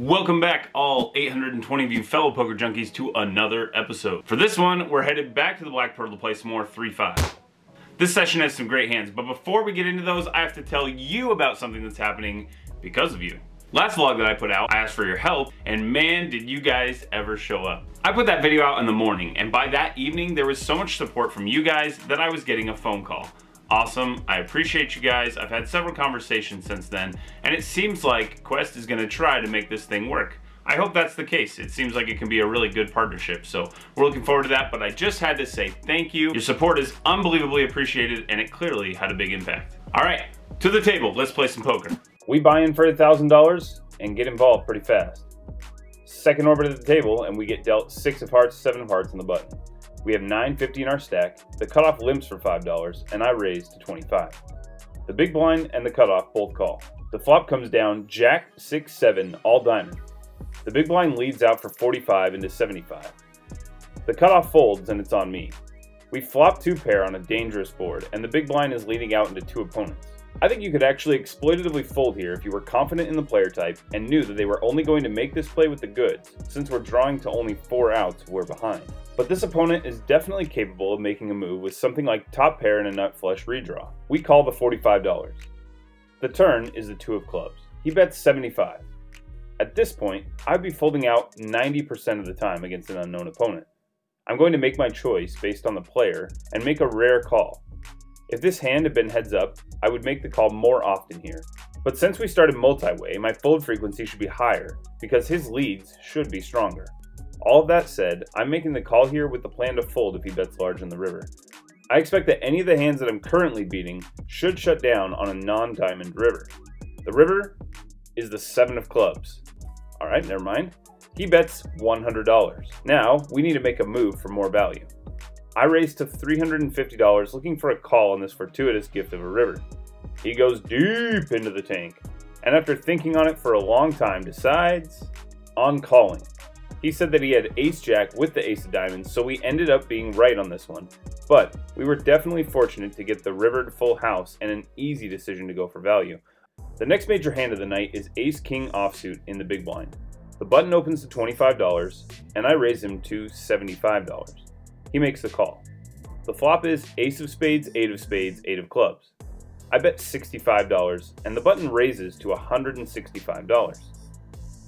Welcome back, all 820 of you fellow poker junkies, to another episode. For this one, we're headed back to the Black Pearl to play some more 3-5. This session has some great hands, but before we get into those, I have to tell you about something that's happening because of you. Last vlog that I put out, I asked for your help, and man, did you guys ever show up. I put that video out in the morning, and by that evening, there was so much support from you guys that I was getting a phone call. Awesome, I appreciate you guys. I've had several conversations since then, and it seems like Quest is gonna try to make this thing work. I hope that's the case. It seems like it can be a really good partnership, so we're looking forward to that, but I just had to say thank you. Your support is unbelievably appreciated, and it clearly had a big impact. All right, to the table, let's play some poker. We buy in for $1,000 and get involved pretty fast. Second orbit at the table, and we get dealt 6 of hearts, 7 of hearts on the button. We have $9.50 in our stack, the cutoff limps for $5, and I raise to 25. The big blind and the cutoff both call. The flop comes down Jack, 6, 7, all diamond. The big blind leads out for 45 into 75. The cutoff folds and it's on me. We flop 2 pair on a dangerous board, and the big blind is leading out into 2 opponents. I think you could actually exploitatively fold here if you were confident in the player type and knew that they were only going to make this play with the goods, since we're drawing to only 4 outs, we're behind. But this opponent is definitely capable of making a move with something like top pair and a nut flush redraw. We call the $45. The turn is the 2 of clubs. He bets 75. At this point, I'd be folding out 90% of the time against an unknown opponent. I'm going to make my choice based on the player and make a rare call. If this hand had been heads up, I would make the call more often here. But since we started multi-way, my fold frequency should be higher because his leads should be stronger. All of that said, I'm making the call here with the plan to fold if he bets large on the river. I expect that any of the hands that I'm currently beating should shut down on a non-diamond river. The river is the 7 of clubs. Alright, never mind. He bets $100. Now, we need to make a move for more value. I raise to $350 looking for a call on this fortuitous gift of a river. He goes deep into the tank, and after thinking on it for a long time, decides on calling. He said that he had ace-jack with the ace of diamonds, so we ended up being right on this one. But we were definitely fortunate to get the river to full house and an easy decision to go for value. The next major hand of the night is ace-king offsuit in the big blind. The button opens to $25, and I raise him to $75. He makes the call. The flop is ace of spades, 8 of spades, 8 of clubs. I bet $65, and the button raises to $165.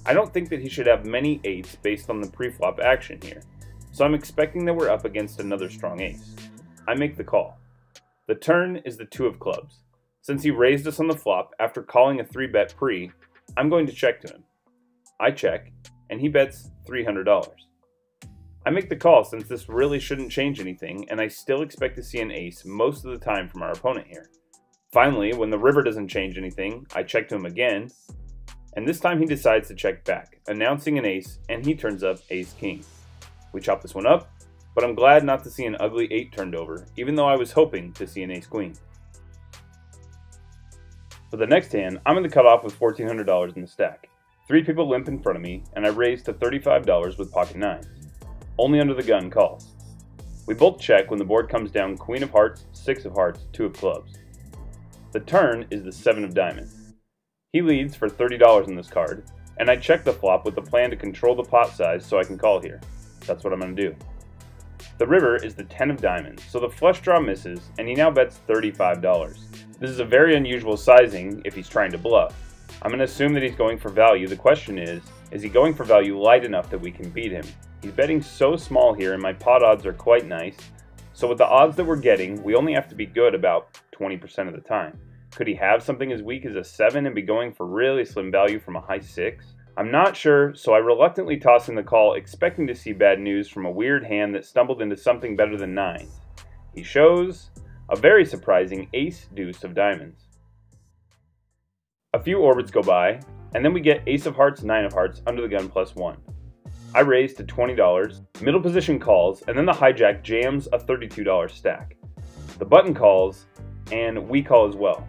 I don't think that he should have many 8s based on the pre-flop action here, so I'm expecting that we're up against another strong ace. I make the call. The turn is the 2 of clubs. Since he raised us on the flop after calling a 3-bet pre, I'm going to check to him. I check, and he bets $300. I make the call since this really shouldn't change anything, and I still expect to see an ace most of the time from our opponent here. Finally, when the river doesn't change anything, I check to him again, and this time he decides to check back, announcing an ace, and he turns up ace-king. We chop this one up, but I'm glad not to see an ugly 8 turned over, even though I was hoping to see an ace-queen. For the next hand, I'm in the cutoff with $1,400 in the stack. 3 people limp in front of me, and I raise to $35 with pocket 9s. Only under the gun calls. We both check when the board comes down queen of hearts, 6 of hearts, 2 of clubs. The turn is the 7 of diamonds. He leads for $30 in this card, and I check the flop with the plan to control the pot size so I can call here. That's what I'm going to do. The river is the 10 of diamonds, so the flush draw misses, and he now bets $35. This is a very unusual sizing if he's trying to bluff. I'm going to assume that he's going for value. The question is he going for value light enough that we can beat him? He's betting so small here, and my pot odds are quite nice. So with the odds that we're getting, we only have to be good about 20% of the time. Could he have something as weak as a 7 and be going for really slim value from a high 6? I'm not sure, so I reluctantly toss in the call, expecting to see bad news from a weird hand that stumbled into something better than 9s. He shows a very surprising ace-deuce of diamonds. A few orbits go by, and then we get ace of hearts, 9 of hearts, under the gun plus 1. I raise to $20, middle position calls, and then the hijack jams a $32 stack. The button calls, and we call as well.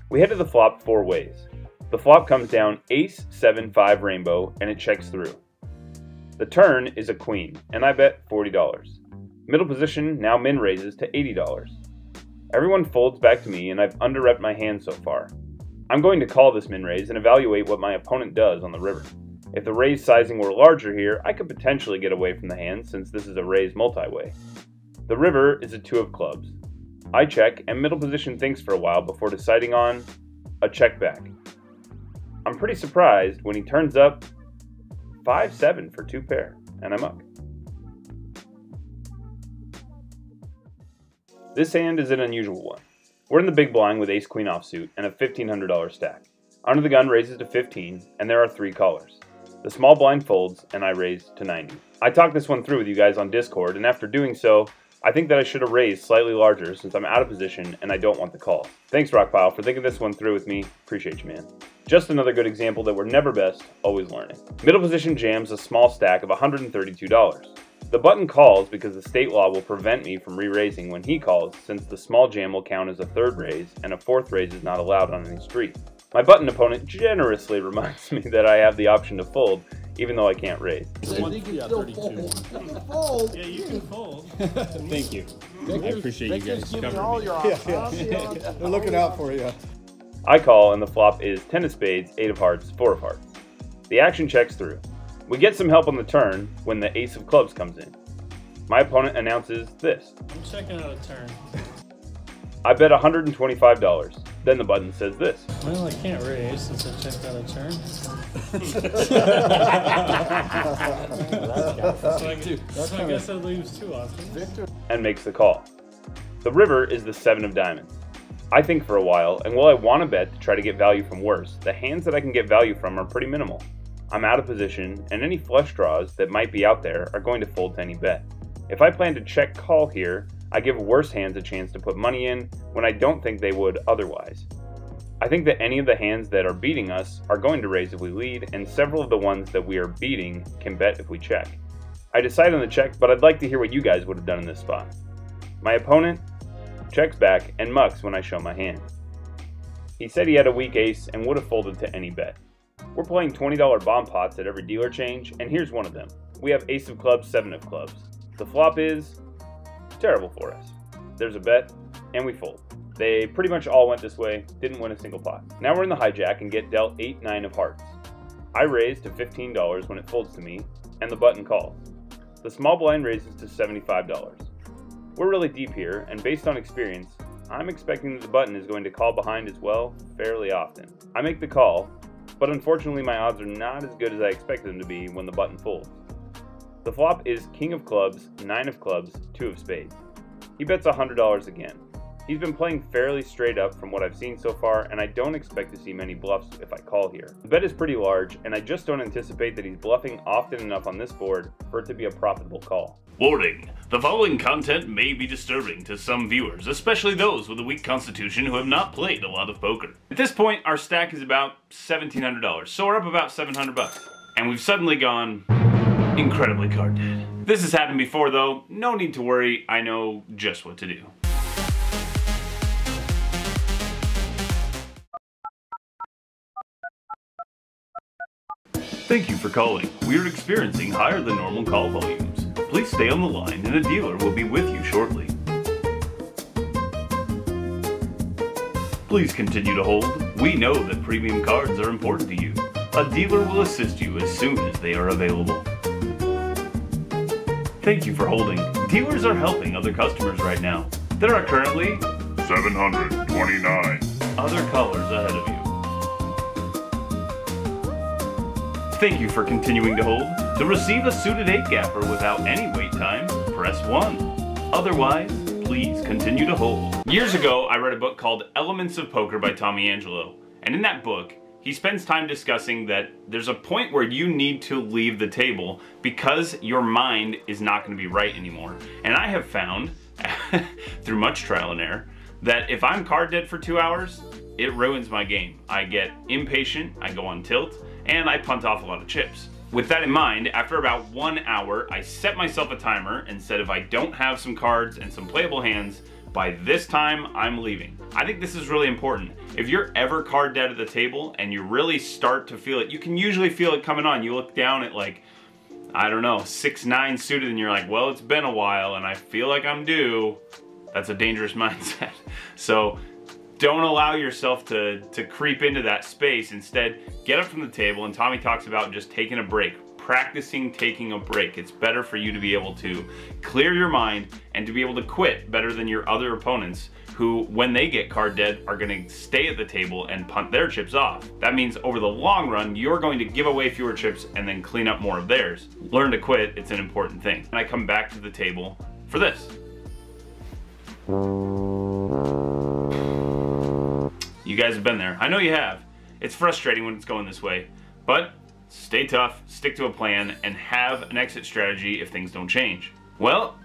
We head to the flop 4 ways. The flop comes down ace, 7, 5 rainbow, and it checks through. The turn is a queen, and I bet $40. Middle position now min raises to $80. Everyone folds back to me, and I've underrepped my hand so far. I'm going to call this min raise and evaluate what my opponent does on the river. If the raise sizing were larger here, I could potentially get away from the hand since this is a raise multi-way. The river is a 2 of clubs. I check, and middle position thinks for a while before deciding on a check back. I'm pretty surprised when he turns up 5-7 for 2 pair, and I muck. This hand is an unusual one. We're in the big blind with ace-queen offsuit and a $1,500 stack. Under the gun raises to 15, and there are 3 callers. The small blind folds, and I raise to 90. I talked this one through with you guys on Discord, and after doing so, I think that I should have raised slightly larger since I'm out of position and I don't want the call. Thanks, Rockpile, for thinking this one through with me. Appreciate you, man. Just another good example that we're never best, always learning. Middle position jams a small stack of $132. The button calls because the state law will prevent me from re-raising when he calls, since the small jam will count as a 3rd raise and a 4th raise is not allowed on any street. My button opponent generously reminds me that I have the option to fold, even though I can't raise. I think you can still fold. Yeah, you can fold. Thank you. I appreciate you guys covering me. They're looking out for you. I call, and the flop is 10 of spades, 8 of hearts, 4 of hearts. The action checks through. We get some help on the turn when the ace of clubs comes in. My opponent announces this. I'm checking out a turn. I bet $125. Then the button says this. Well, I can't raise since I checked out a turn. So I guess I lose 2 often. And makes the call. The river is the 7 of diamonds. I think for a while, and while I want to bet to try to get value from worse, the hands that I can get value from are pretty minimal. I'm out of position, and any flush draws that might be out there are going to fold to any bet. If I plan to check call here, I give worse hands a chance to put money in when I don't think they would otherwise. I think that any of the hands that are beating us are going to raise if we lead, and several of the ones that we are beating can bet if we check. I decide on the check, but I'd like to hear what you guys would have done in this spot. My opponent checks back and mucks when I show my hand. He said he had a weak ace and would have folded to any bet. We're playing $20 bomb pots at every dealer change, and here's one of them. We have ace of clubs, 7 of clubs. The flop is terrible for us. There's a bet, and we fold. They pretty much all went this way, didn't win a single pot. Now we're in the hijack and get dealt 8-9 of hearts. I raise to $15 when it folds to me, and the button calls. The small blind raises to $75. We're really deep here, and based on experience, I'm expecting that the button is going to call behind as well fairly often. I make the call, but unfortunately my odds are not as good as I expected them to be when the button folds. The flop is king of clubs, 9 of clubs, 2 of spades. He bets $100 again. He's been playing fairly straight up from what I've seen so far, and I don't expect to see many bluffs if I call here. The bet is pretty large, and I just don't anticipate that he's bluffing often enough on this board for it to be a profitable call. Warning: the following content may be disturbing to some viewers, especially those with a weak constitution who have not played a lot of poker. At this point, our stack is about $1,700, so we're up about $700. And we've suddenly gone incredibly card dead. This has happened before though, no need to worry, I know just what to do. Thank you for calling. We are experiencing higher than normal call volumes. Please stay on the line and a dealer will be with you shortly. Please continue to hold. We know that premium cards are important to you. A dealer will assist you as soon as they are available. Thank you for holding. Dealers are helping other customers right now. There are currently 729 other callers ahead of you. Thank you for continuing to hold. To receive a suited 8-gapper without any wait time, press 1. Otherwise, please continue to hold. Years ago, I read a book called Elements of Poker by Tommy Angelo, and in that book, he spends time discussing that there's a point where you need to leave the table because your mind is not going to be right anymore. And I have found, through much trial and error, that if I'm card dead for 2 hours, it ruins my game. I get impatient, I go on tilt, and I punt off a lot of chips. With that in mind, after about 1 hour, I set myself a timer and said if I don't have some cards and some playable hands, by this time, I'm leaving. I think this is really important. If you're ever card dead at the table and you really start to feel it, you can usually feel it coming on. You look down at like, I don't know, 6-9 suited and you're like, well, it's been a while and I feel like I'm due. That's a dangerous mindset. So don't allow yourself to creep into that space. Instead, get up from the table, and Tommy talks about just taking a break. Practicing taking a break. It's better for you to be able to clear your mind and to be able to quit better than your other opponents who, when they get card dead, are going to stay at the table and punt their chips off. That means over the long run, you're going to give away fewer chips and then clean up more of theirs. Learn to quit, it's an important thing. And I come back to the table for this. You guys have been there. I know you have. It's frustrating when it's going this way, but stay tough, stick to a plan, and have an exit strategy if things don't change. Well,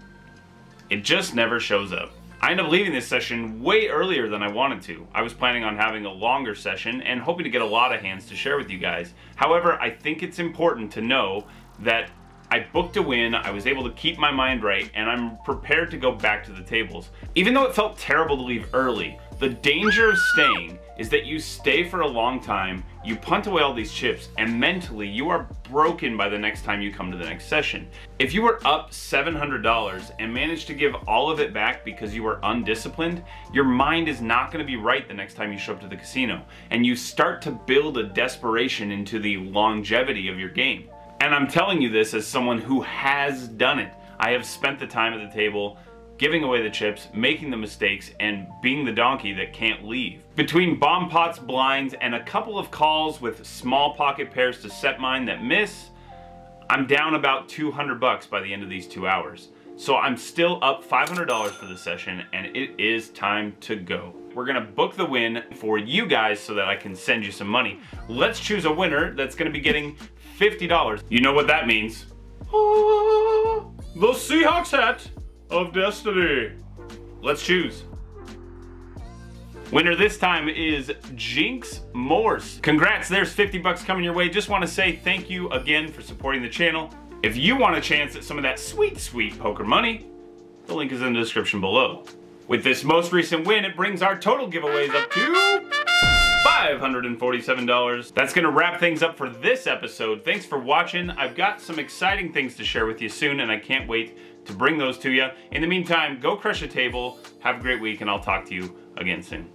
it just never shows up. I end up leaving this session way earlier than I wanted to. I was planning on having a longer session and hoping to get a lot of hands to share with you guys. However, I think it's important to know that I booked a win, I was able to keep my mind right, and I'm prepared to go back to the tables. Even though it felt terrible to leave early, the danger of staying is that you stay for a long time, you punt away all these chips, and mentally you are broken by the next time you come to the next session. If you were up $700 and managed to give all of it back because you were undisciplined, your mind is not going to be right the next time you show up to the casino, and you start to build a desperation into the longevity of your game. And I'm telling you this as someone who has done it. I have spent the time at the table giving away the chips, making the mistakes, and being the donkey that can't leave. Between bomb pots, blinds, and a couple of calls with small pocket pairs to set mine that miss, I'm down about 200 bucks by the end of these 2 hours. So I'm still up $500 for the session, and it is time to go. We're gonna book the win for you guys so that I can send you some money. Let's choose a winner that's gonna be getting $50. You know what that means. The Seahawks hat of destiny. Let's choose. Winner this time is Jinx Morse. Congrats, there's 50 bucks coming your way. Just want to say thank you again for supporting the channel. If you want a chance at some of that sweet, sweet poker money, the link is in the description below. With this most recent win, it brings our total giveaways up to $547. That's gonna wrap things up for this episode. Thanks for watching. I've got some exciting things to share with you soon, and I can't wait to bring those to you. In the meantime, go crush a table, have a great week, and I'll talk to you again soon.